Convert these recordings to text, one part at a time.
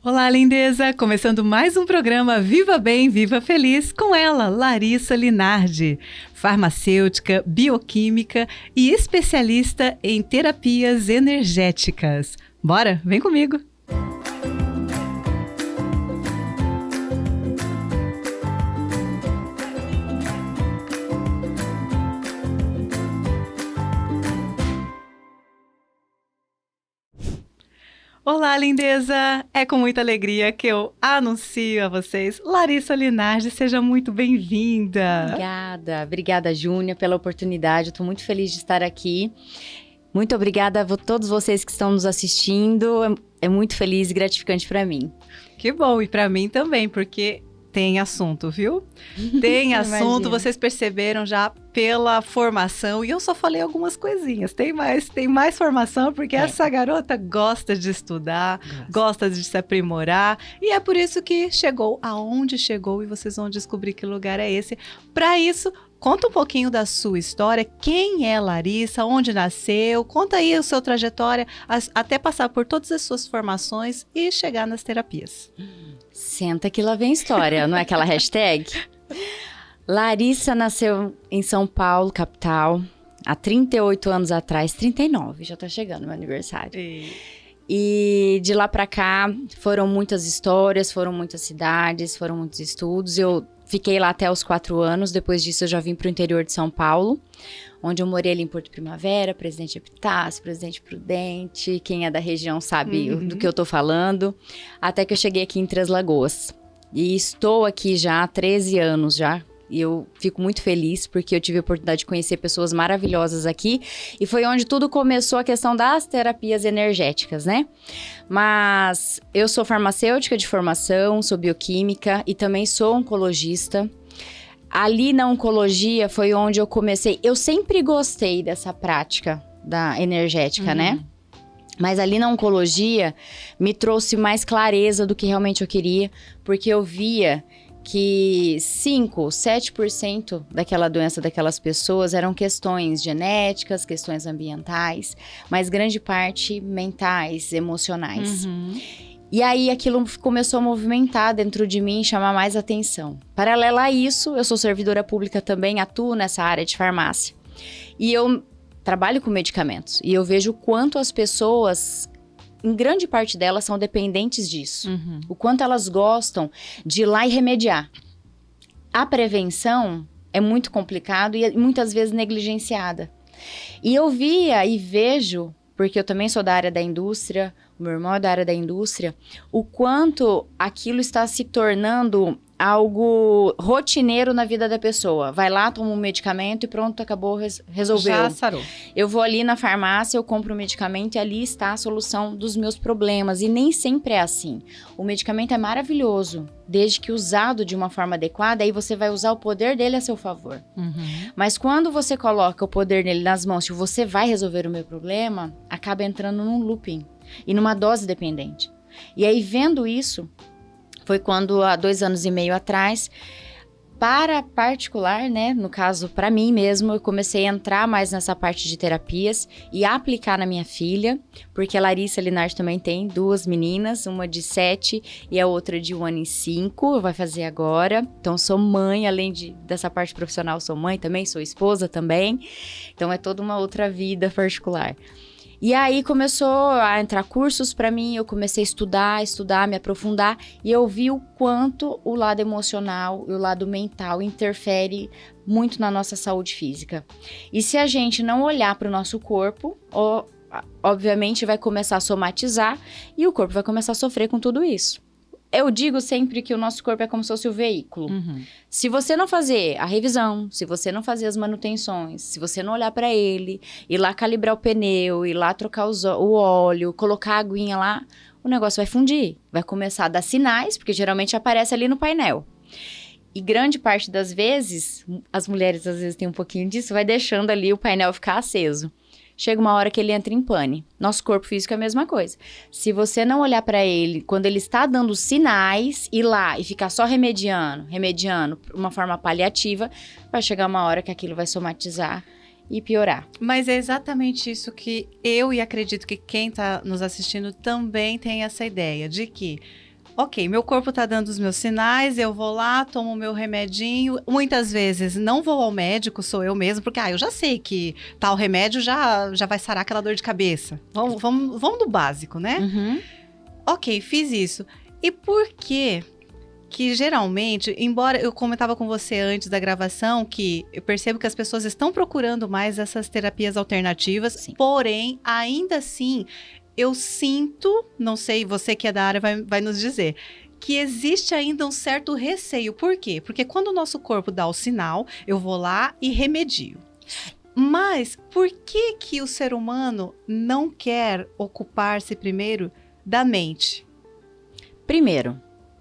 Olá, lindeza! Começando mais um programa Viva Bem, Viva Feliz com ela, Larissa Linardi, farmacêutica, bioquímica e especialista em terapias energéticas. Bora? Vem comigo! Olá, lindeza! É com muita alegria que eu anuncio a vocês Larissa Linardi, seja muito bem-vinda! Obrigada, Júnia, pela oportunidade, eu estou muito feliz de estar aqui. Muito obrigada a todos vocês que estão nos assistindo, é muito feliz e gratificante para mim. Que bom, e para mim também, porque tem assunto, viu? Tem assunto, vocês perceberam já pela formação, e eu só falei algumas coisinhas, tem mais formação, porque essa garota gosta de estudar, gosta de se aprimorar, e é por isso que chegou aonde chegou, e vocês vão descobrir que lugar é esse. Para isso, conta um pouquinho da sua história, quem é Larissa, onde nasceu, conta aí a sua trajetória, até passar por todas as suas formações e chegar nas terapias. Senta que lá vem história, não é aquela hashtag? Larissa nasceu em São Paulo, capital, há 38 anos atrás, 39, já tá chegando meu aniversário. E de lá pra cá foram muitas histórias, foram muitas cidades, foram muitos estudos. Eu fiquei lá até os 4 anos, depois disso eu já vim pro interior de São Paulo, onde eu morei ali em Porto Primavera, Presidente Epitácio, Presidente Prudente, quem é da região sabe do que eu tô falando, até que eu cheguei aqui em Três Lagoas. E estou aqui já há 13 anos já, e eu fico muito feliz porque eu tive a oportunidade de conhecer pessoas maravilhosas aqui, e foi onde tudo começou a questão das terapias energéticas, né? Mas eu sou farmacêutica de formação, sou bioquímica e também sou oncologista. Ali na oncologia foi onde eu comecei. Eu sempre gostei dessa prática da energética, né? Mas ali na oncologia me trouxe mais clareza do que realmente eu queria, porque eu via que 5, 7% daquela doença daquelas pessoas eram questões genéticas, questões ambientais, mas grande parte mentais, emocionais. E aí aquilo começou a movimentar dentro de mim, chamar mais atenção. Paralela a isso, eu sou servidora pública também, atuo nessa área de farmácia. E eu trabalho com medicamentos. E eu vejo o quanto as pessoas, em grande parte delas, são dependentes disso. O quanto elas gostam de ir lá e remediar. A prevenção é muito complicado e muitas vezes negligenciada. E eu via e vejo, porque eu também sou da área da indústria, o meu irmão é da área da indústria, o quanto aquilo está se tornando algo rotineiro na vida da pessoa. Vai lá, toma um medicamento e pronto, acabou, resolveu. Já sarou. Eu vou ali na farmácia, eu compro um medicamento e ali está a solução dos meus problemas. E nem sempre é assim. O medicamento é maravilhoso, desde que usado de uma forma adequada, aí você vai usar o poder dele a seu favor. Mas quando você coloca o poder dele nas mãos e você vai resolver o meu problema, acaba entrando num looping e numa dose dependente. E aí, vendo isso, foi quando, há 2 anos e meio atrás, para particular, né, no caso, para mim mesmo, eu comecei a entrar mais nessa parte de terapias e aplicar na minha filha, porque a Larissa Linardi também tem 2 meninas, uma de 7 e a outra de 1 ano e 5, vai fazer agora. Então, sou mãe, além dessa parte profissional, sou mãe também, sou esposa também. Então, é toda uma outra vida particular. E aí começou a entrar cursos para mim, eu comecei a estudar, me aprofundar, e eu vi o quanto o lado emocional e o lado mental interfere muito na nossa saúde física. E se a gente não olhar para o nosso corpo, obviamente vai começar a somatizar e o corpo vai começar a sofrer com tudo isso. Eu digo sempre que o nosso corpo é como se fosse o veículo. Se você não fazer a revisão, se você não fazer as manutenções, se você não olhar para ele, ir lá calibrar o pneu, ir lá trocar o óleo, colocar a aguinha lá, o negócio vai fundir. Vai começar a dar sinais, porque geralmente aparece ali no painel. E grande parte das vezes, as mulheres às vezes têm um pouquinho disso, vai deixando ali o painel ficar aceso. Chega uma hora que ele entra em pane. Nosso corpo físico é a mesma coisa. Se você não olhar para ele, quando ele está dando sinais, ir lá e ficar só remediando, uma forma paliativa, vai chegar uma hora que aquilo vai somatizar e piorar. Mas é exatamente isso que eu e acredito que quem está nos assistindo também tem essa ideia, de que Ok, meu corpo tá dando os meus sinais, eu vou lá, tomo o meu remedinho. Muitas vezes não vou ao médico, sou eu mesmo, porque eu já sei que tal remédio já vai sarar aquela dor de cabeça. Vamos do básico, né? Uhum. Ok, fiz isso. E por que geralmente, embora eu comentava com você antes da gravação, que eu percebo que as pessoas estão procurando mais essas terapias alternativas, Sim. porém, ainda assim, eu sinto, não sei, você que é da área vai nos dizer, que existe ainda um certo receio. Por quê? Porque quando o nosso corpo dá o sinal, eu vou lá e remedio. Mas por que o ser humano não quer ocupar-se primeiro da mente? Primeiro,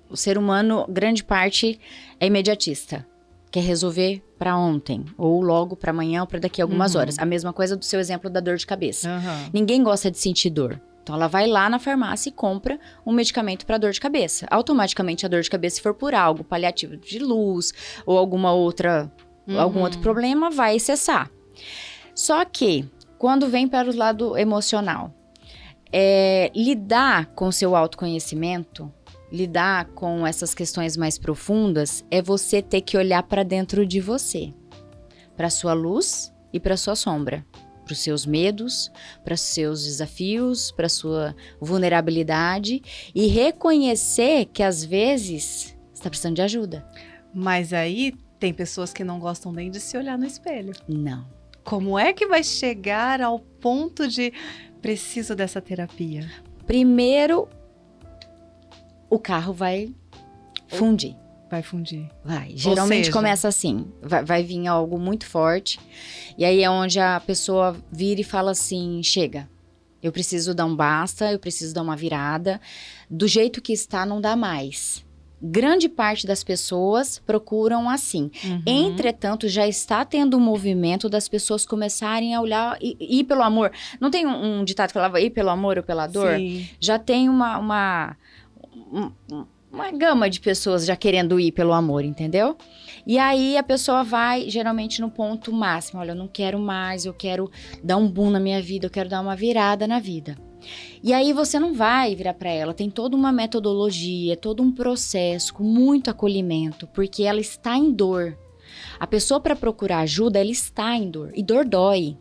o ser humano, grande parte, é imediatista. Quer resolver para ontem, ou logo para amanhã, ou para daqui a algumas horas. A mesma coisa do seu exemplo da dor de cabeça. Ninguém gosta de sentir dor. Então, ela vai lá na farmácia e compra um medicamento para dor de cabeça. Automaticamente, a dor de cabeça, se for por algo paliativo de luz, ou algum outro problema, vai cessar. Só que, quando vem para o lado emocional, lidar com o seu autoconhecimento, lidar com essas questões mais profundas, é você ter que olhar para dentro de você, para sua luz e para sua sombra, para os seus medos, para os seus desafios, para sua vulnerabilidade e reconhecer que às vezes você está precisando de ajuda. Mas aí tem pessoas que não gostam nem de se olhar no espelho. Não. Como é que vai chegar ao ponto de preciso dessa terapia? Primeiro, o carro vai fundir. Vai fundir. Vai. Geralmente começa assim. Vai vir algo muito forte. E aí é onde a pessoa vira e fala assim, chega. Eu preciso dar um basta, eu preciso dar uma virada. Do jeito que está, não dá mais. Grande parte das pessoas procuram assim. Entretanto, já está tendo um movimento das pessoas começarem a olhar e ir pelo amor. Não tem um ditado que falava ir pelo amor ou pela dor? Sim. Já tem uma gama de pessoas já querendo ir pelo amor, entendeu? E aí a pessoa vai geralmente no ponto máximo. Olha, eu não quero mais, eu quero dar um boom na minha vida, eu quero dar uma virada na vida. E aí você não vai virar para ela, tem toda uma metodologia, todo um processo com muito acolhimento, porque ela está em dor. A pessoa para procurar ajuda, ela está em dor, e dor dói.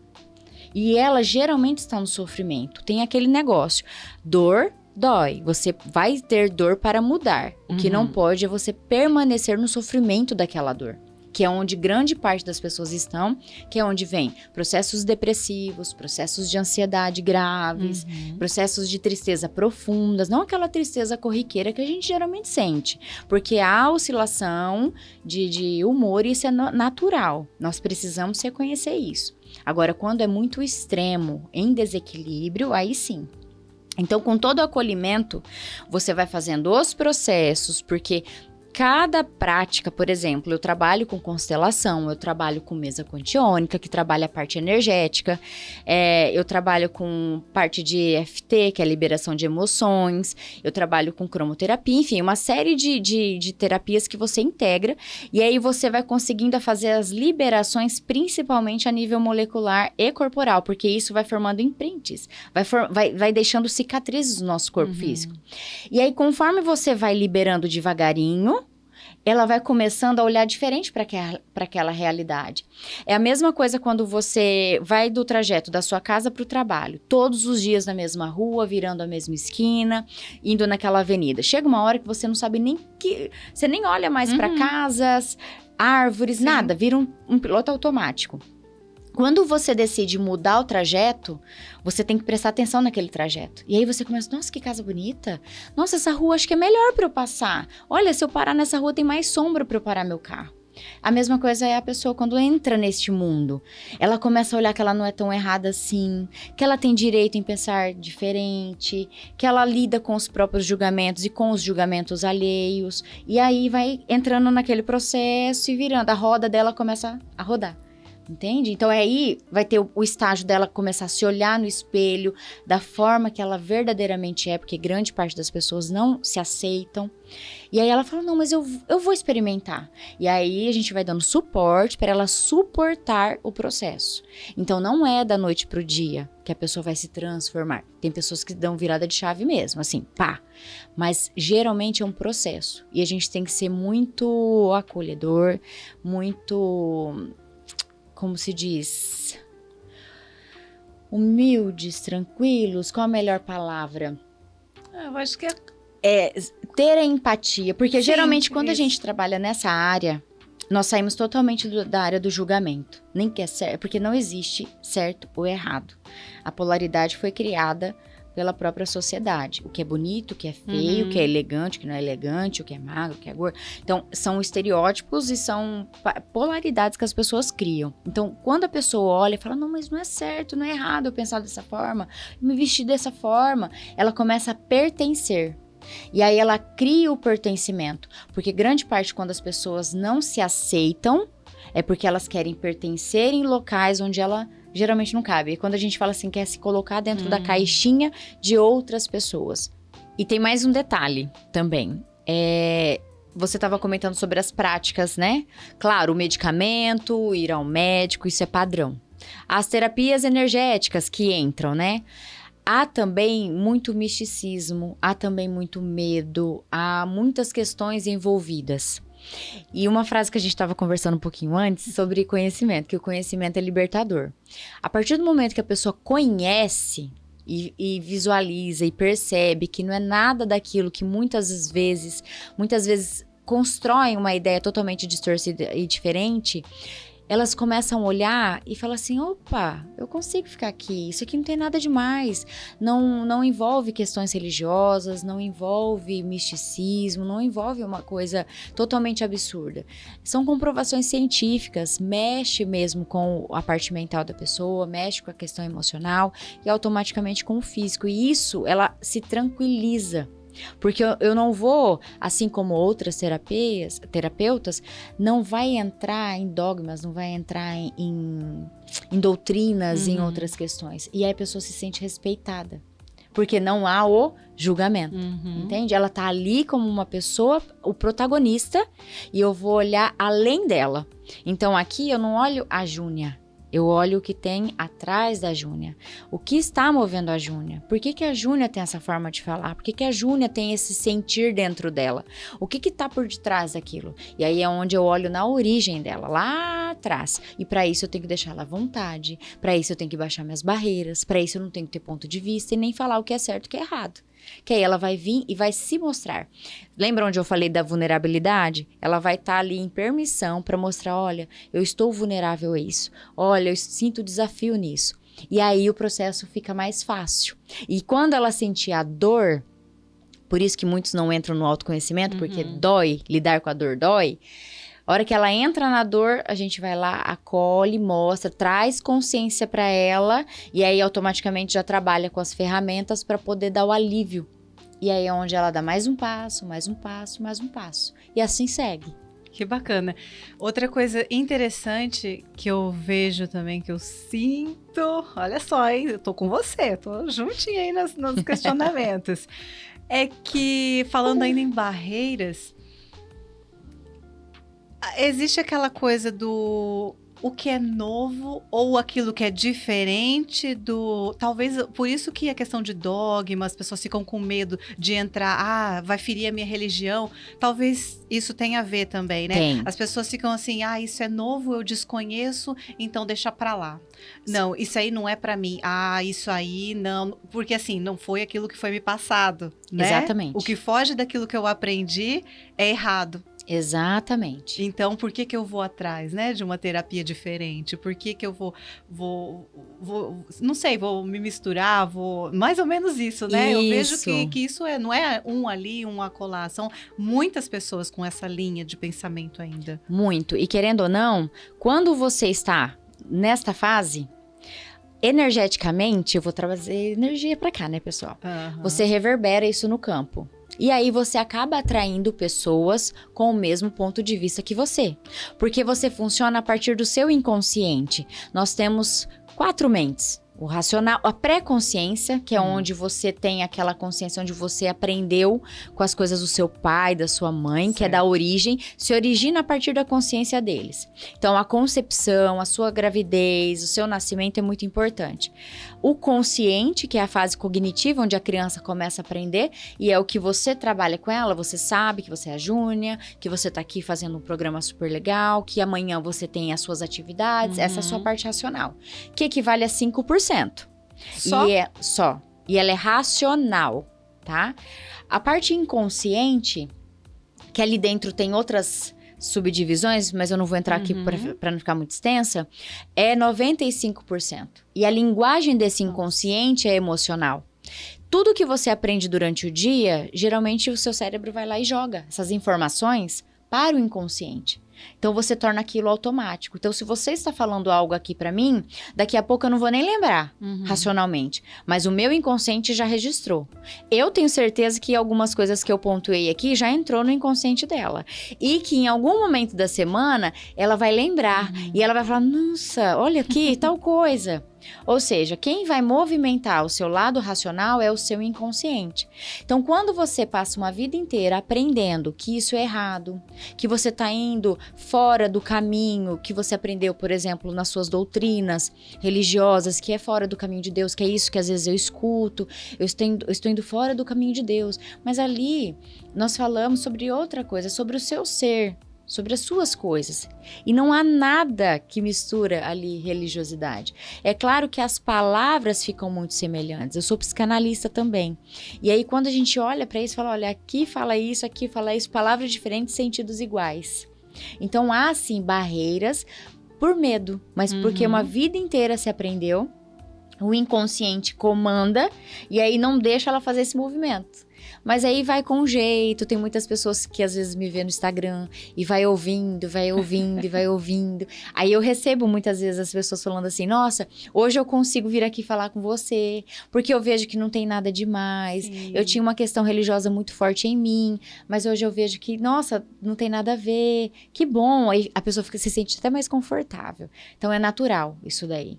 E ela geralmente está no sofrimento. Tem aquele negócio, dor dói, você vai ter dor para mudar. O que não pode é você permanecer no sofrimento daquela dor. Que é onde grande parte das pessoas estão, que é onde vem processos depressivos, processos de ansiedade graves, processos de tristeza profundas, não aquela tristeza corriqueira que a gente geralmente sente, porque há oscilação de humor e isso é natural, nós precisamos reconhecer isso. Agora, quando é muito extremo, em desequilíbrio, aí sim. Então, com todo o acolhimento, você vai fazendo os processos, porque cada prática, por exemplo, eu trabalho com constelação, eu trabalho com mesa quantiônica, que trabalha a parte energética, eu trabalho com parte de EFT, que é a liberação de emoções, eu trabalho com cromoterapia, enfim, uma série de terapias que você integra, e aí você vai conseguindo fazer as liberações, principalmente a nível molecular e corporal, porque isso vai formando imprints, vai deixando cicatrizes no nosso corpo físico. E aí, conforme você vai liberando devagarinho, ela vai começando a olhar diferente para aquela realidade. É a mesma coisa quando você vai do trajeto da sua casa para o trabalho, todos os dias na mesma rua, virando a mesma esquina, indo naquela avenida. Chega uma hora que você não sabe nem que... Você nem olha mais para casas, árvores, nada, vira um piloto automático. Quando você decide mudar o trajeto, você tem que prestar atenção naquele trajeto. E aí você começa, nossa, que casa bonita. Nossa, essa rua acho que é melhor para eu passar. Olha, se eu parar nessa rua tem mais sombra para eu parar meu carro. A mesma coisa é a pessoa quando entra neste mundo. Ela começa a olhar que ela não é tão errada assim, que ela tem direito em pensar diferente, que ela lida com os próprios julgamentos e com os julgamentos alheios. E aí vai entrando naquele processo e virando. A roda dela começa a rodar. Entende? Então aí vai ter o estágio dela começar a se olhar no espelho da forma que ela verdadeiramente é, porque grande parte das pessoas não se aceitam. E aí ela fala, não, mas eu vou experimentar. E aí a gente vai dando suporte para ela suportar o processo. Então não é da noite pro dia que a pessoa vai se transformar. Tem pessoas que dão virada de chave mesmo, assim, pá. Mas geralmente é um processo. E a gente tem que ser muito acolhedor, muito... como se diz, humildes, tranquilos, qual a melhor palavra? Eu acho que É ter a empatia, porque Sim, geralmente quando a isso. gente trabalha nessa área, nós saímos totalmente da área do julgamento, nem que é certo, porque não existe certo ou errado. A polaridade foi criada pela própria sociedade. O que é bonito, o que é feio, o que é elegante, o que não é elegante, o que é magro, o que é gordo. Então, são estereótipos e são polaridades que as pessoas criam. Então, quando a pessoa olha e fala, não, mas não é certo, não é errado eu pensar dessa forma, me vestir dessa forma, ela começa a pertencer. E aí ela cria o pertencimento. Porque grande parte, quando as pessoas não se aceitam, é porque elas querem pertencer em locais onde ela geralmente não cabe. E quando a gente fala assim, quer se colocar dentro da caixinha de outras pessoas. E tem mais um detalhe também. Você estava comentando sobre as práticas, né? Claro, o medicamento, ir ao médico, isso é padrão. As terapias energéticas que entram, né? Há também muito misticismo, há também muito medo, há muitas questões envolvidas. E uma frase que a gente estava conversando um pouquinho antes sobre conhecimento, que o conhecimento é libertador. A partir do momento que a pessoa conhece e visualiza e percebe que não é nada daquilo que muitas vezes constroem uma ideia totalmente distorcida e diferente, elas começam a olhar e falam assim, opa, eu consigo ficar aqui, isso aqui não tem nada demais, não envolve questões religiosas, não envolve misticismo, não envolve uma coisa totalmente absurda. São comprovações científicas, mexe mesmo com a parte mental da pessoa, mexe com a questão emocional e automaticamente com o físico, e isso, ela se tranquiliza. Porque eu não vou, assim como outras terapeutas, não vai entrar em dogmas, não vai entrar em doutrinas, em outras questões. E aí a pessoa se sente respeitada. Porque não há o julgamento, entende? Ela tá ali como uma pessoa, o protagonista, e eu vou olhar além dela. Então aqui eu não olho a Júnia. Eu olho o que tem atrás da Júnia. O que está movendo a Júnia? Por que a Júnia tem essa forma de falar? Por que a Júnia tem esse sentir dentro dela? O que está por detrás daquilo? E aí é onde eu olho na origem dela, lá atrás. E para isso eu tenho que deixar ela à vontade. Para isso eu tenho que baixar minhas barreiras. Para isso eu não tenho que ter ponto de vista e nem falar o que é certo e o que é errado. Que aí ela vai vir e vai se mostrar. Lembra onde eu falei da vulnerabilidade? Ela vai estar ali em permissão para mostrar, olha, eu estou vulnerável a isso. Olha, eu sinto desafio nisso. E aí o processo fica mais fácil. E quando ela sentir a dor, por isso que muitos não entram no autoconhecimento, porque dói, lidar com a dor dói. A hora que ela entra na dor, a gente vai lá, acolhe, mostra, traz consciência para ela e aí automaticamente já trabalha com as ferramentas para poder dar o alívio. E aí é onde ela dá mais um passo, mais um passo, mais um passo. E assim segue. Que bacana. Outra coisa interessante que eu vejo também, que eu sinto, olha só, hein? Eu tô com você, tô juntinha aí nos questionamentos. É que, falando ainda em barreiras, existe aquela coisa do o que é novo ou aquilo que é diferente do... Talvez por isso que a questão de dogma, as pessoas ficam com medo de entrar, vai ferir a minha religião. Talvez isso tenha a ver também, né? Tem. As pessoas ficam assim, isso é novo, eu desconheço, então deixa pra lá. Não, isso aí não é pra mim. Isso aí não... Porque assim, não foi aquilo que foi me passado, né? Exatamente. O que foge daquilo que eu aprendi é errado. Exatamente. Então, por que eu vou atrás, né, de uma terapia diferente? Por que eu vou não sei, vou me misturar, mais ou menos isso, né? Eu vejo que isso não é um ali, um acolá, são muitas pessoas com essa linha de pensamento ainda. Muito. E querendo ou não, quando você está nesta fase, energeticamente, eu vou trazer energia para cá, né, pessoal? Você reverbera isso no campo. E aí você acaba atraindo pessoas com o mesmo ponto de vista que você. Porque você funciona a partir do seu inconsciente. Nós temos 4 mentes. O racional, a pré-consciência, que é onde você tem aquela consciência onde você aprendeu com as coisas do seu pai, da sua mãe, certo. Que é da origem, se origina a partir da consciência deles. Então, a concepção, a sua gravidez, o seu nascimento é muito importante. O consciente, que é a fase cognitiva, onde a criança começa a aprender, e é o que você trabalha com ela, você sabe que você é a Júnia, que você tá aqui fazendo um programa super legal, que amanhã você tem as suas atividades, essa é a sua parte racional, que equivale a 5%. Só? E ela é racional, tá? A parte inconsciente, que ali dentro tem outras subdivisões, mas eu não vou entrar aqui para não ficar muito extensa, é 95%. E a linguagem desse inconsciente é emocional. Tudo que você aprende durante o dia, geralmente o seu cérebro vai lá e joga essas informações para o inconsciente. Então, você torna aquilo automático. Então, se você está falando algo aqui pra mim, daqui a pouco eu não vou nem lembrar racionalmente. Mas o meu inconsciente já registrou. Eu tenho certeza que algumas coisas que eu pontuei aqui já entrou no inconsciente dela. E que em algum momento da semana, ela vai lembrar. E ela vai falar, nossa, olha aqui, tal coisa. Ou seja, quem vai movimentar o seu lado racional é o seu inconsciente. Então, quando você passa uma vida inteira aprendendo que isso é errado, que você está indo fora do caminho que você aprendeu, por exemplo, nas suas doutrinas religiosas, que é fora do caminho de Deus, que é isso que às vezes eu escuto, eu estou indo fora do caminho de Deus. Mas ali nós falamos sobre outra coisa, sobre o seu ser, sobre as suas coisas. E não há nada que mistura ali religiosidade. É claro que as palavras ficam muito semelhantes. Eu sou psicanalista também. E aí, quando a gente olha para isso, fala, olha, aqui fala isso, palavras diferentes, sentidos iguais. Então, há, sim, barreiras por medo, mas porque uma vida inteira se aprendeu, o inconsciente comanda, e aí não deixa ela fazer esse movimento. Mas aí vai com jeito, tem muitas pessoas que às vezes me vê no Instagram e vai ouvindo. Aí eu recebo muitas vezes as pessoas falando assim, nossa, hoje eu consigo vir aqui falar com você, porque eu vejo que não tem nada demais. Sim. Eu tinha uma questão religiosa muito forte em mim, mas hoje eu vejo que, nossa, não tem nada a ver, que bom. Aí a pessoa se sente até mais confortável. Então é natural isso daí.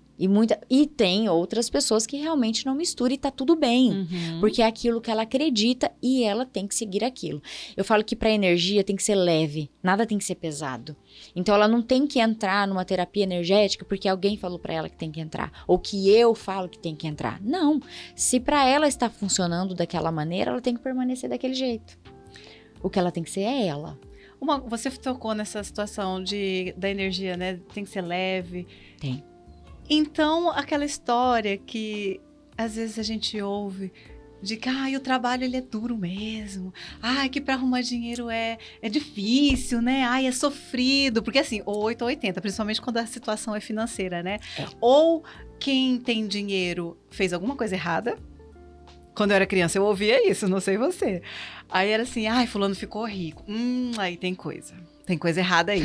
E tem outras pessoas que realmente não misturam e tá tudo bem, porque é aquilo que ela acredita e ela tem que seguir aquilo. Eu falo que para energia tem que ser leve, nada tem que ser pesado. Então ela não tem que entrar numa terapia energética porque alguém falou para ela que tem que entrar, ou que eu falo que tem que entrar. Não, se para ela está funcionando daquela maneira, ela tem que permanecer daquele jeito. O que ela tem que ser é ela. Você tocou nessa situação da energia, né? Tem que ser leve. Tem. Então, aquela história que às vezes a gente ouve de que o trabalho ele é duro mesmo, que para arrumar dinheiro é difícil, né? É sofrido, porque assim, ou 8 ou 80, principalmente quando a situação é financeira, né? Ou quem tem dinheiro fez alguma coisa errada. Quando eu era criança eu ouvia isso, não sei você. Aí era assim, fulano ficou rico, aí tem coisa errada aí,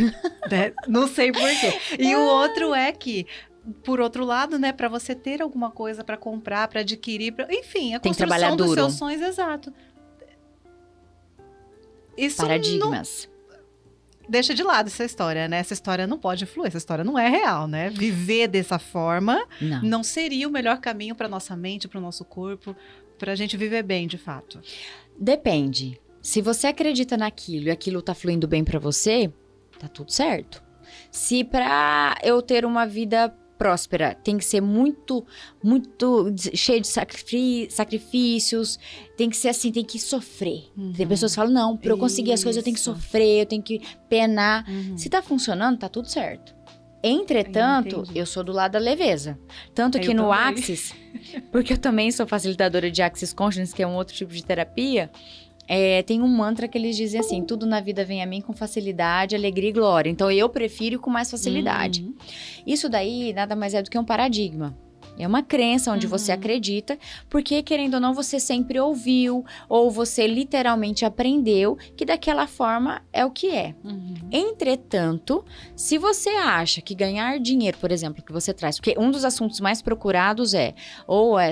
né? Não sei por quê. E o outro é que, por outro lado, né, para você ter alguma coisa para comprar, para adquirir, enfim, a construção dos seus sonhos, exato. Isso paradigmas. Deixa de lado essa história, né? Essa história não pode fluir, essa história não é real, né? Viver dessa forma não seria o melhor caminho para nossa mente, para o nosso corpo, para a gente viver bem, de fato. Depende. Se você acredita naquilo e aquilo tá fluindo bem para você, tá tudo certo. Se para eu ter uma vida próspera tem que ser muito, muito cheio de sacrifícios, tem que ser assim, tem que sofrer. Tem pessoas que falam, não, para eu conseguir as coisas eu tenho que sofrer, eu tenho que penar. Se tá funcionando, tá tudo certo. Entretanto, eu sou do lado da leveza. Tanto que no Axis, porque eu também sou facilitadora de Axis Consciousness, que é um outro tipo de terapia, tem um mantra que eles dizem assim, tudo na vida vem a mim com facilidade, alegria e glória. Então, eu prefiro com mais facilidade. Isso daí nada mais é do que um paradigma. É uma crença onde você acredita, porque, querendo ou não, você sempre ouviu, ou você literalmente aprendeu que daquela forma é o que é. Entretanto, se você acha que ganhar dinheiro, por exemplo, que você traz, porque um dos assuntos mais procurados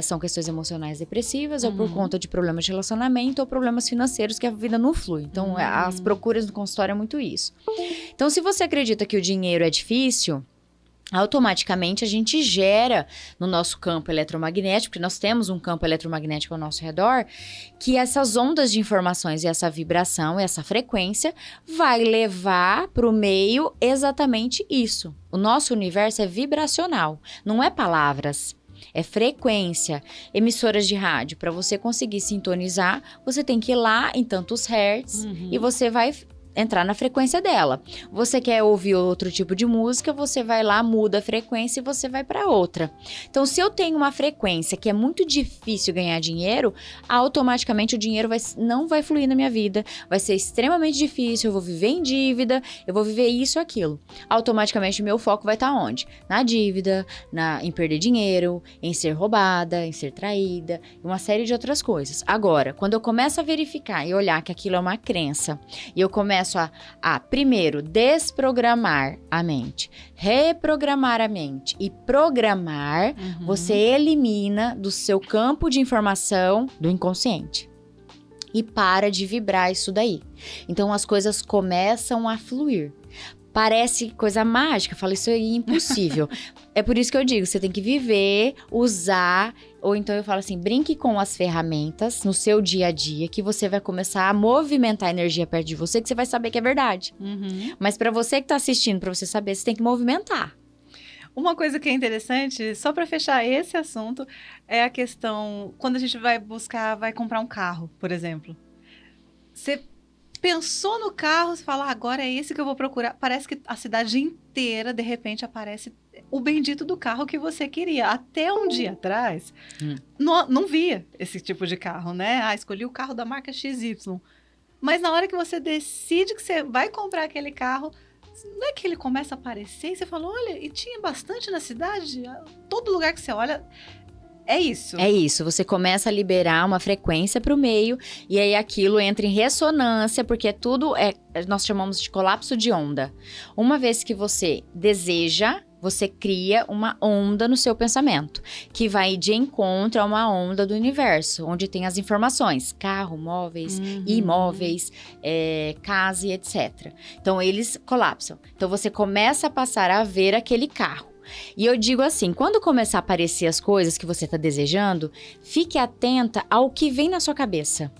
são questões emocionais depressivas, ou por conta de problemas de relacionamento, ou problemas financeiros, que a vida não flui. Então, as procuras no consultório é muito isso. Então, se você acredita que o dinheiro é difícil, automaticamente a gente gera no nosso campo eletromagnético, porque nós temos um campo eletromagnético ao nosso redor, que essas ondas de informações e essa vibração, essa frequência, vai levar para o meio exatamente isso. O nosso universo é vibracional, não é palavras. É frequência, emissoras de rádio. Para você conseguir sintonizar, você tem que ir lá em tantos hertz e você vai entrar na frequência dela. Você quer ouvir outro tipo de música, você vai lá, muda a frequência e você vai para outra. Então, se eu tenho uma frequência que é muito difícil ganhar dinheiro, automaticamente o dinheiro não vai fluir na minha vida, vai ser extremamente difícil, eu vou viver em dívida, eu vou viver isso, aquilo. Automaticamente o meu foco vai estar onde? Na dívida, em perder dinheiro, em ser roubada, em ser traída, e uma série de outras coisas. Agora, quando eu começo a verificar e olhar que aquilo é uma crença, e eu começo a primeiro, desprogramar a mente, reprogramar a mente e programar, você elimina do seu campo de informação do inconsciente. E para de vibrar isso daí. Então, as coisas começam a fluir. Parece coisa mágica, falo, isso é impossível. É por isso que eu digo, você tem que viver, usar, ou então eu falo assim, brinque com as ferramentas no seu dia a dia, que você vai começar a movimentar a energia perto de você, que você vai saber que é verdade. Mas para você que tá assistindo, para você saber, você tem que movimentar. Uma coisa que é interessante, só para fechar esse assunto, é a questão, quando a gente vai comprar um carro, por exemplo. Você pensou no carro, você fala, agora é esse que eu vou procurar. Parece que a cidade inteira, de repente, aparece o bendito do carro que você queria. Até um dia atrás, não via esse tipo de carro, né? Escolhi o carro da marca XY. Mas na hora que você decide que você vai comprar aquele carro, não é que ele começa a aparecer e você fala, olha, e tinha bastante na cidade? Todo lugar que você olha... É isso. É isso, você começa a liberar uma frequência para o meio e aí aquilo entra em ressonância, porque nós chamamos de colapso de onda. Uma vez que você deseja, você cria uma onda no seu pensamento, que vai de encontro a uma onda do universo, onde tem as informações, carro, móveis, imóveis, casa e etc. Então, eles colapsam. Então, você começa a passar a ver aquele carro. E eu digo assim, quando começar a aparecer as coisas que você está desejando, fique atenta ao que vem na sua cabeça.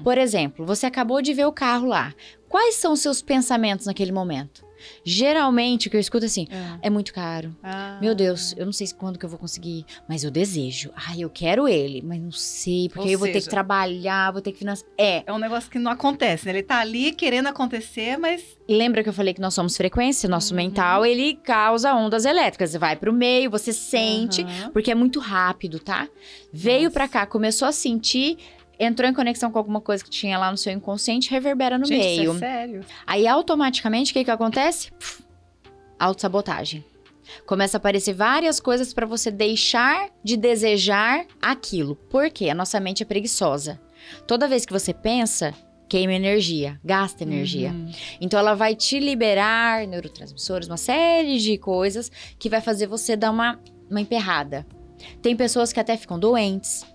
Por exemplo, você acabou de ver o carro lá. Quais são os seus pensamentos naquele momento? Geralmente, o que eu escuto assim, é muito caro. Meu Deus, eu não sei quando que eu vou conseguir, mas eu desejo. Eu quero ele, mas não sei, porque eu vou ter que trabalhar, vou ter que financiar. É um negócio que não acontece, né? Ele tá ali querendo acontecer, mas... Lembra que eu falei que nós somos frequência? Nosso mental, ele causa ondas elétricas. Você vai pro meio, você sente, porque é muito rápido, tá? Veio pra cá, começou a sentir... Entrou em conexão com alguma coisa que tinha lá no seu inconsciente, reverbera no meio. Isso é sério. Aí, automaticamente, o que acontece? Autossabotagem. Começa a aparecer várias coisas para você deixar de desejar aquilo. Por quê? A nossa mente é preguiçosa. Toda vez que você pensa, queima energia, gasta energia. Então, ela vai te liberar neurotransmissores, uma série de coisas que vai fazer você dar uma emperrada. Tem pessoas que até ficam doentes.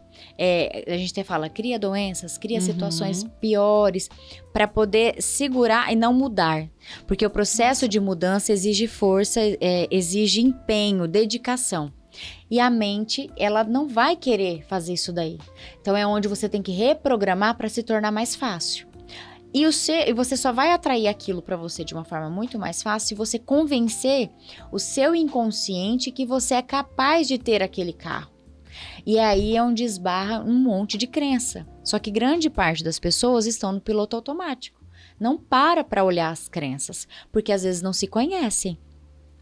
A gente até fala, cria doenças, cria situações piores para poder segurar e não mudar. Porque o processo de mudança exige força, exige empenho, dedicação. E a mente, ela não vai querer fazer isso daí. Então é onde você tem que reprogramar para se tornar mais fácil. E você só vai atrair aquilo para você de uma forma muito mais fácil se você convencer o seu inconsciente que você é capaz de ter aquele carro. E aí é onde esbarra um monte de crença. Só que grande parte das pessoas estão no piloto automático. Não para olhar as crenças, porque às vezes não se conhecem.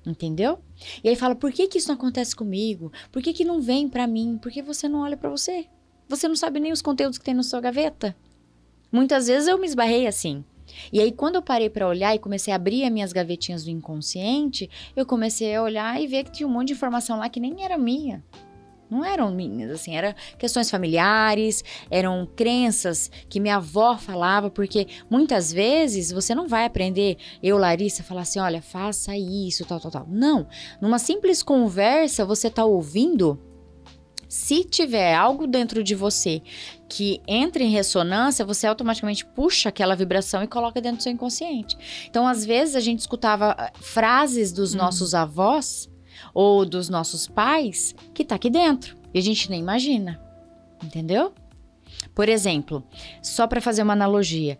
Entendeu? E aí fala, por que isso não acontece comigo? Por que não vem pra mim? Por que você não olha pra você? Você não sabe nem os conteúdos que tem na sua gaveta? Muitas vezes eu me esbarrei assim. E aí, quando eu parei para olhar e comecei a abrir as minhas gavetinhas do inconsciente, eu comecei a olhar e ver que tinha um monte de informação lá que nem era minha. Não eram minhas, assim, eram questões familiares, eram crenças que minha avó falava, porque muitas vezes você não vai aprender, eu, Larissa, falar assim, olha, faça isso, tal, tal, tal. Não, numa simples conversa, você tá ouvindo, se tiver algo dentro de você que entra em ressonância, você automaticamente puxa aquela vibração e coloca dentro do seu inconsciente. Então, às vezes, a gente escutava frases dos nossos avós, ou dos nossos pais, que tá aqui dentro. E a gente nem imagina, entendeu? Por exemplo, só para fazer uma analogia,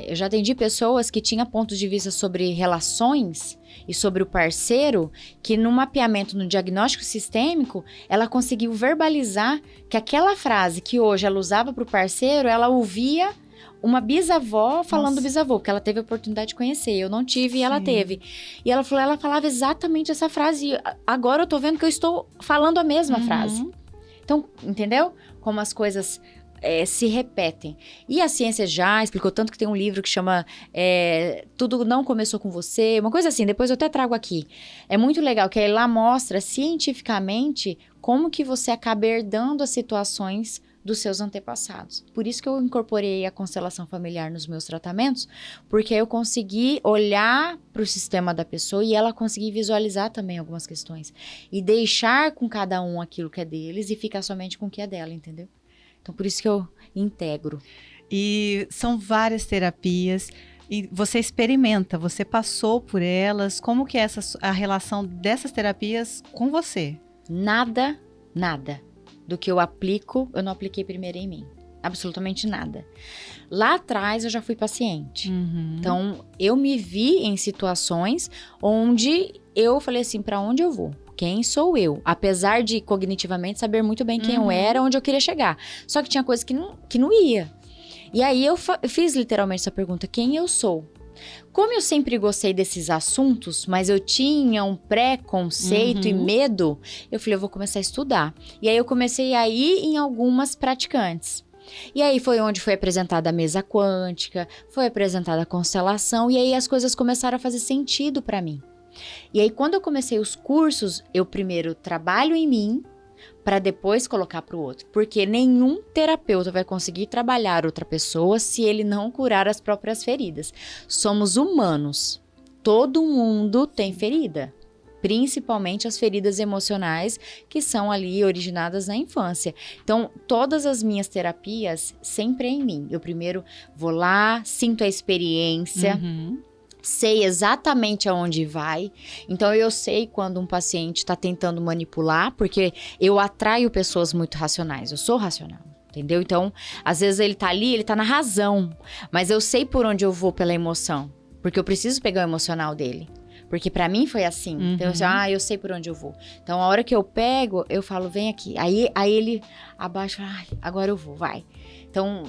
eu já atendi pessoas que tinham pontos de vista sobre relações e sobre o parceiro, que no mapeamento, no diagnóstico sistêmico, ela conseguiu verbalizar que aquela frase que hoje ela usava para o parceiro, ela ouvia uma bisavó falando do bisavô, porque ela teve a oportunidade de conhecer, eu não tive e ela teve. E ela falou, ela falava exatamente essa frase, e agora eu tô vendo que eu estou falando a mesma frase. Então, entendeu? Como as coisas se repetem. E a ciência já explicou tanto que tem um livro que chama Tudo Não Começou Com Você, uma coisa assim, depois eu até trago aqui. É muito legal, que aí lá mostra cientificamente como que você acaba herdando as situações dos seus antepassados. Por isso que eu incorporei a constelação familiar nos meus tratamentos, porque eu consegui olhar para o sistema da pessoa e ela conseguir visualizar também algumas questões. E deixar com cada um aquilo que é deles e ficar somente com o que é dela, entendeu? Então, por isso que eu integro. E são várias terapias e você experimenta, você passou por elas. Como que é a relação dessas terapias com você? Nada do que eu aplico, eu não apliquei primeiro em mim. Absolutamente nada. Lá atrás, eu já fui paciente. Então, eu me vi em situações onde eu falei assim, para onde eu vou? Quem sou eu? Apesar de cognitivamente saber muito bem quem eu era, onde eu queria chegar. Só que tinha coisa que não ia. E aí, eu fiz literalmente essa pergunta, quem eu sou? Como eu sempre gostei desses assuntos, mas eu tinha um preconceito e medo, eu falei, eu vou começar a estudar. E aí eu comecei a ir em algumas praticantes. E aí foi onde foi apresentada a mesa quântica, foi apresentada a constelação, e aí as coisas começaram a fazer sentido para mim. E aí quando eu comecei os cursos, eu primeiro trabalho em mim, para depois colocar para o outro. Porque nenhum terapeuta vai conseguir trabalhar outra pessoa se ele não curar as próprias feridas. Somos humanos. Todo mundo tem ferida. Principalmente as feridas emocionais que são ali originadas na infância. Então, todas as minhas terapias sempre é em mim. Eu primeiro vou lá, sinto a experiência, sei exatamente aonde vai. Então, eu sei quando um paciente está tentando manipular, porque eu atraio pessoas muito racionais. Eu sou racional, entendeu? Então, às vezes ele tá ali, ele tá na razão. Mas eu sei por onde eu vou pela emoção. Porque eu preciso pegar o emocional dele. Porque pra mim foi assim. Então, eu sei por onde eu vou. Então, a hora que eu pego, eu falo, vem aqui. Aí ele abaixa, agora eu vou, vai. Então,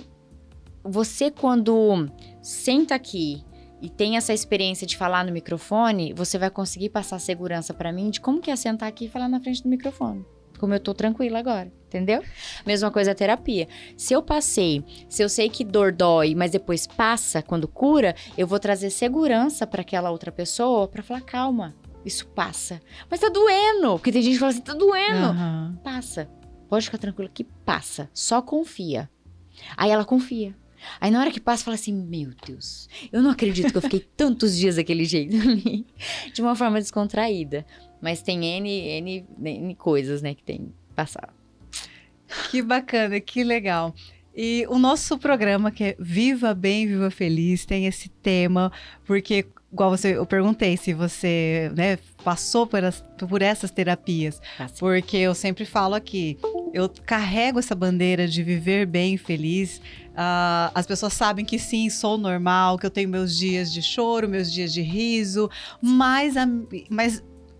você quando senta aqui e tem essa experiência de falar no microfone, você vai conseguir passar segurança pra mim de como que é sentar aqui e falar na frente do microfone. Como eu tô tranquila agora, entendeu? Mesma coisa a terapia. Se eu sei que dor dói, mas depois passa, quando cura, eu vou trazer segurança pra aquela outra pessoa pra falar, calma, isso passa. Mas tá doendo, porque tem gente que fala assim, tá doendo. Passa, pode ficar tranquila que passa, só confia. Aí ela confia. Aí na hora que passa, fala assim, meu Deus, eu não acredito que eu fiquei tantos dias daquele jeito ali, de uma forma descontraída. Mas tem N coisas, né, que tem que passar. Que bacana, que legal. E o nosso programa, que é Viva Bem, Viva Feliz, tem esse tema, porque, igual eu perguntei se você, né, passou por essas terapias, porque eu sempre falo aqui, eu carrego essa bandeira de viver bem, feliz. As pessoas sabem que sim, sou normal, que eu tenho meus dias de choro, meus dias de riso, mas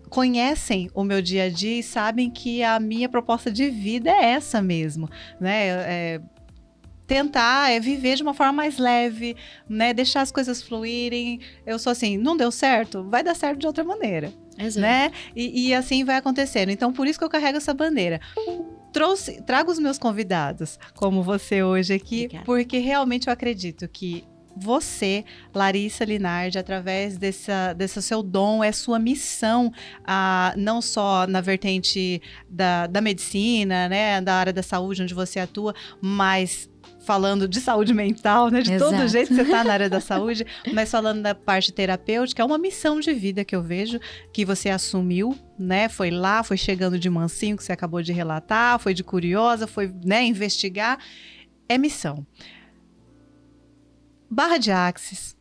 conhecem o meu dia a dia e sabem que a minha proposta de vida é essa mesmo, né? Tentar viver de uma forma mais leve, né? Deixar as coisas fluírem. Eu sou assim, não deu certo? Vai dar certo de outra maneira. Exato. Né? E assim vai acontecendo. Então, por isso que eu carrego essa bandeira. Trago os meus convidados, como você hoje aqui, porque realmente eu acredito que você, Larissa Linardi, através desse seu dom, é sua missão, não só na vertente da medicina, né, da área da saúde onde você atua, mas falando de saúde mental, né, de Exato. todo jeito que você está na área da saúde, mas falando da parte terapêutica, é uma missão de vida que eu vejo que você assumiu, né, foi chegando de mansinho, que você acabou de relatar, foi de curiosa, foi, né, investigar, é missão. Barra de Axis,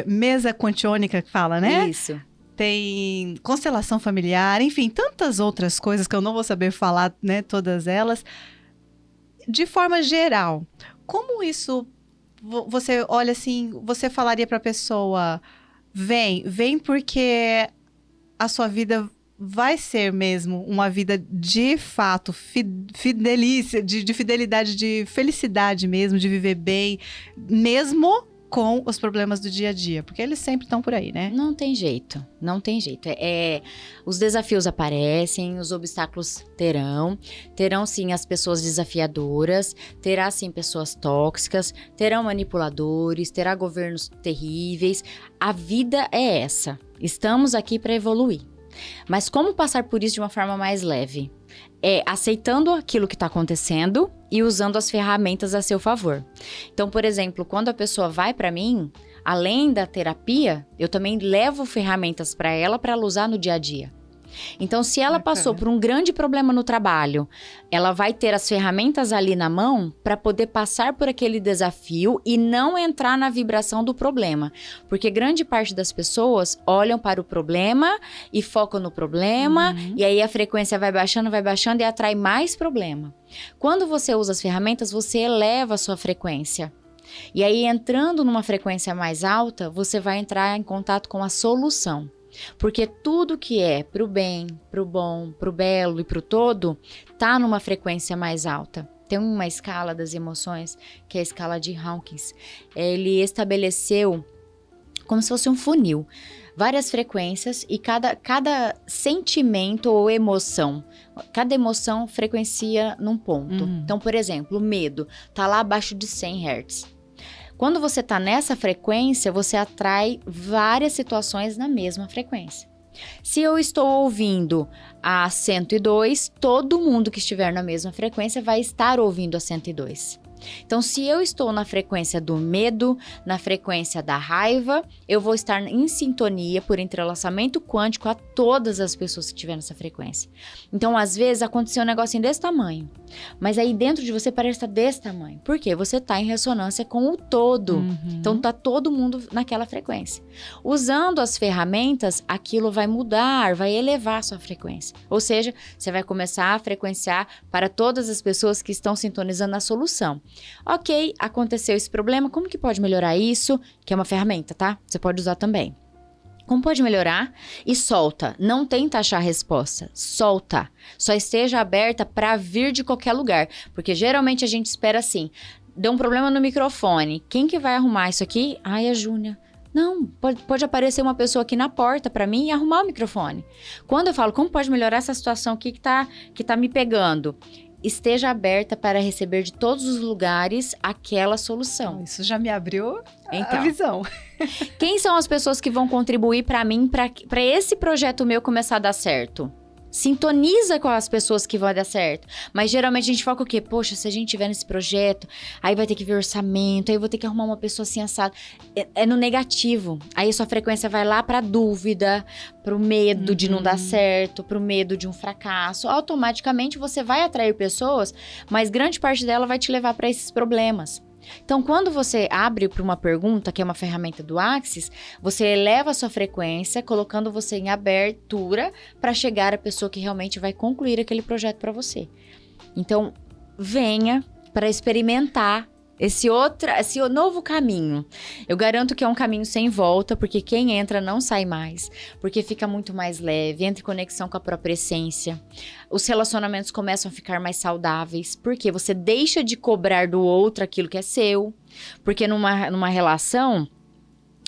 mesa quantiônica que fala, né? Isso. Tem constelação familiar, enfim, tantas outras coisas que eu não vou saber falar, né, todas elas. De forma geral, como isso, você olha assim, você falaria para a pessoa, vem porque a sua vida vai ser mesmo uma vida de fato, fidelícia, de fidelidade, de felicidade mesmo, de viver bem, mesmo com os problemas do dia a dia, porque eles sempre estão por aí, né? Não tem jeito, não tem jeito. Os desafios aparecem, os obstáculos terão sim as pessoas desafiadoras, terá sim pessoas tóxicas, terão manipuladores, terá governos terríveis. A vida é essa. Estamos aqui para evoluir. Mas como passar por isso de uma forma mais leve? Aceitando aquilo que está acontecendo e usando as ferramentas a seu favor. Então, por exemplo, quando a pessoa vai para mim, além da terapia, eu também levo ferramentas para ela usar no dia a dia. Então, se ela passou por um grande problema no trabalho, ela vai ter as ferramentas ali na mão para poder passar por aquele desafio e não entrar na vibração do problema. Porque grande parte das pessoas olham para o problema e focam no problema, e aí a frequência vai baixando e atrai mais problema. Quando você usa as ferramentas, você eleva a sua frequência. E aí, entrando numa frequência mais alta, você vai entrar em contato com a solução. Porque tudo que é pro bem, pro bom, pro belo e pro todo, tá numa frequência mais alta. Tem uma escala das emoções, que é a escala de Hawkins. Ele estabeleceu como se fosse um funil, várias frequências e cada sentimento ou emoção, cada emoção frequencia num ponto. Então, por exemplo, o medo tá lá abaixo de 100 Hz. Quando você está nessa frequência, você atrai várias situações na mesma frequência. Se eu estou ouvindo a 102, todo mundo que estiver na mesma frequência vai estar ouvindo a 102. Então, se eu estou na frequência do medo, na frequência da raiva, eu vou estar em sintonia por entrelaçamento quântico a todas as pessoas que estiverem nessa frequência. Então, às vezes, aconteceu um negocinho desse tamanho, mas aí dentro de você parece estar desse tamanho. Por quê? Você está em ressonância com o todo. Então, está todo mundo naquela frequência. Usando as ferramentas, aquilo vai mudar, vai elevar a sua frequência. Ou seja, você vai começar a frequenciar para todas as pessoas que estão sintonizando a solução. Ok, aconteceu esse problema, como que pode melhorar isso? Que é uma ferramenta, tá? Você pode usar também. Como pode melhorar? E solta. Não tenta achar a resposta. Solta. Só esteja aberta para vir de qualquer lugar. Porque geralmente a gente espera assim. Deu um problema no microfone. Quem que vai arrumar isso aqui? Ai, a Júnia. Não, pode aparecer uma pessoa aqui na porta para mim e arrumar o microfone. Quando eu falo, como pode melhorar essa situação aqui que tá me pegando? Esteja aberta para receber de todos os lugares aquela solução. Isso já me abriu então, a visão. Quem são as pessoas que vão contribuir para mim, para esse projeto meu começar a dar certo? Sintoniza com as pessoas que vão dar certo. Mas geralmente a gente foca o quê? Poxa, se a gente tiver nesse projeto, aí vai ter que ver orçamento, aí eu vou ter que arrumar uma pessoa assim assada. É no negativo. Aí a sua frequência vai lá pra dúvida, pro medo de não dar certo, pro medo de um fracasso. Automaticamente você vai atrair pessoas, mas grande parte dela vai te levar para esses problemas. Então, quando você abre para uma pergunta, que é uma ferramenta do Axis, você eleva a sua frequência, colocando você em abertura para chegar à pessoa que realmente vai concluir aquele projeto para você. Então, venha para experimentar esse novo caminho. Eu garanto que é um caminho sem volta, porque quem entra não sai mais, porque fica muito mais leve, entra em conexão com a própria essência. Os relacionamentos começam a ficar mais saudáveis, porque você deixa de cobrar do outro aquilo que é seu, porque numa relação,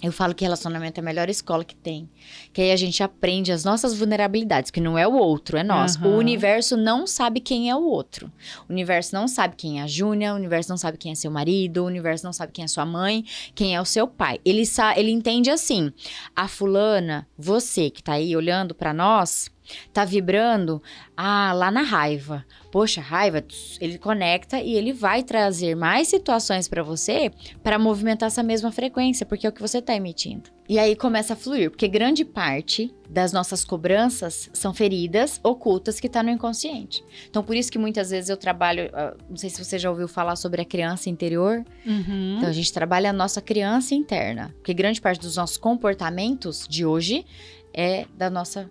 Eu falo que relacionamento é a melhor escola que tem. Que aí a gente aprende as nossas vulnerabilidades, que não é o outro, é nós. O universo não sabe quem é o outro. O universo não sabe quem é a Júnia, o universo não sabe quem é seu marido, o universo não sabe quem é sua mãe, quem é o seu pai. Ele entende assim, a fulana, você que tá aí olhando pra nós, tá vibrando lá na raiva. Poxa, raiva, ele conecta e ele vai trazer mais situações pra você para movimentar essa mesma frequência, porque é o que você tá emitindo. E aí começa a fluir, porque grande parte das nossas cobranças são feridas ocultas que tá no inconsciente. Então, por isso que muitas vezes eu trabalho, não sei se você já ouviu falar sobre a criança interior. Então, a gente trabalha a nossa criança interna, porque grande parte dos nossos comportamentos de hoje é da nossa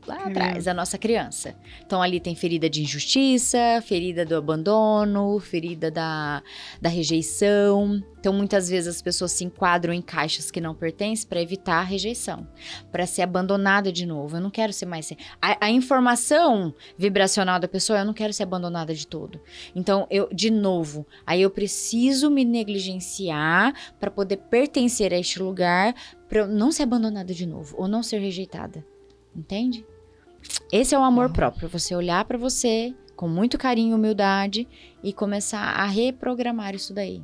lá atrás, a nossa criança. Então, ali tem ferida de injustiça, ferida do abandono, ferida da rejeição. Então, muitas vezes as pessoas se enquadram em caixas que não pertencem para evitar a rejeição, para ser abandonada de novo. Eu não quero ser mais... A informação vibracional da pessoa, eu não quero ser abandonada de todo. Então, de novo, aí eu preciso me negligenciar para poder pertencer a este lugar, para eu não ser abandonada de novo, ou não ser rejeitada. Entende? Esse é o amor próprio, você olhar pra você com muito carinho e humildade e começar a reprogramar isso daí.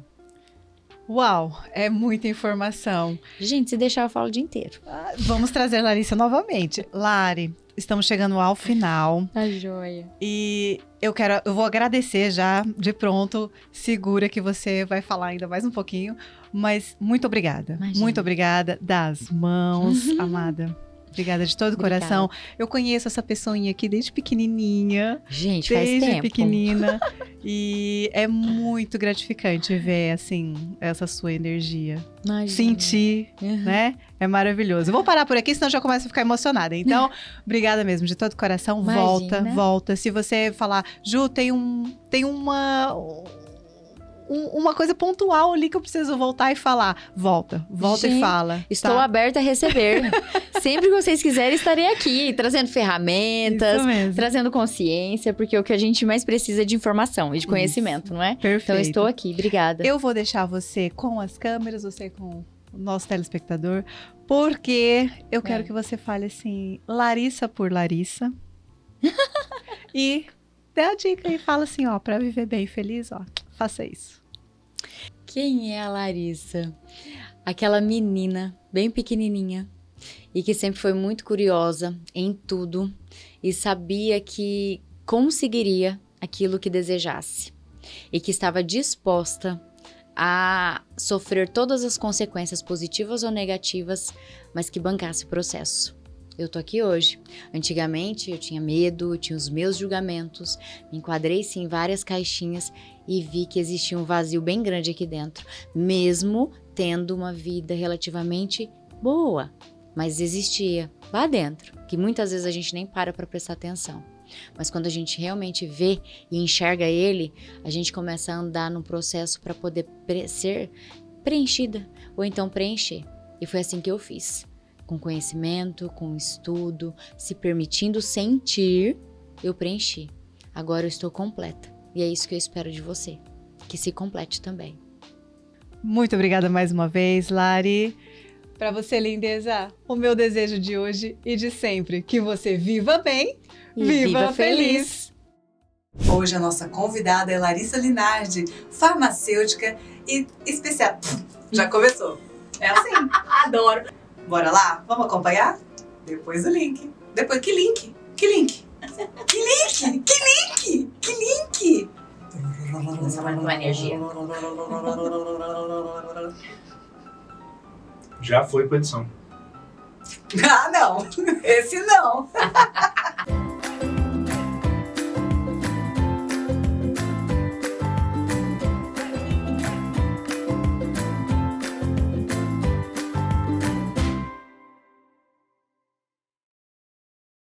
Uau, é muita informação. Gente, se deixar eu falo o dia inteiro. Vamos trazer a Larissa novamente. Lari, estamos chegando ao final. Tá joia. E eu vou agradecer já de pronto, segura que você vai falar ainda mais um pouquinho, mas muito obrigada. Imagina. Muito obrigada das mãos, amada. Obrigada de todo o coração. Eu conheço essa pessoinha aqui desde pequenininha. Gente, faz tempo. Desde pequenina. E é muito gratificante ver, assim, essa sua energia. Imagina. Sentir, né? É maravilhoso. Eu vou parar por aqui, senão já começo a ficar emocionada. Então, obrigada mesmo, de todo o coração. Imagina. Volta. Se você falar, Ju, tem uma coisa pontual ali que eu preciso voltar e falar. Volta gente, e fala. Estou aberta a receber. Sempre que vocês quiserem, estarei aqui, trazendo ferramentas, trazendo consciência, porque o que a gente mais precisa é de informação e de conhecimento, não é? Perfeito. Então, estou aqui. Obrigada. Eu vou deixar você com as câmeras, você com o nosso telespectador, porque eu quero que você fale assim, Larissa por Larissa. E dê a dica e fala assim, ó, pra viver bem e feliz, ó, faça isso. Quem é a Larissa? Aquela menina bem pequenininha e que sempre foi muito curiosa em tudo e sabia que conseguiria aquilo que desejasse e que estava disposta a sofrer todas as consequências positivas ou negativas, mas que bancasse o processo. Eu tô aqui hoje. Antigamente eu tinha medo, eu tinha os meus julgamentos, me enquadrei sim em várias caixinhas e vi que existia um vazio bem grande aqui dentro, mesmo tendo uma vida relativamente boa, mas existia lá dentro, que muitas vezes a gente nem para prestar atenção. Mas quando a gente realmente vê e enxerga ele, a gente começa a andar num processo para poder ser preenchida ou então preencher. E foi assim que eu fiz. Com conhecimento, com estudo, se permitindo sentir, eu preenchi. Agora eu estou completa. E é isso que eu espero de você, que se complete também. Muito obrigada mais uma vez, Lari. Para você, lindeza, o meu desejo de hoje e de sempre, que você viva bem, e viva feliz. Hoje a nossa convidada é Larissa Linardi, farmacêutica e especial. Já começou. É assim. Adoro. Bora lá? Vamos acompanhar? Depois o link. Depois, que link? Que link? Que link? Que link? Que link? Essa vai com energia. Já foi com edição. Ah, não. Esse não.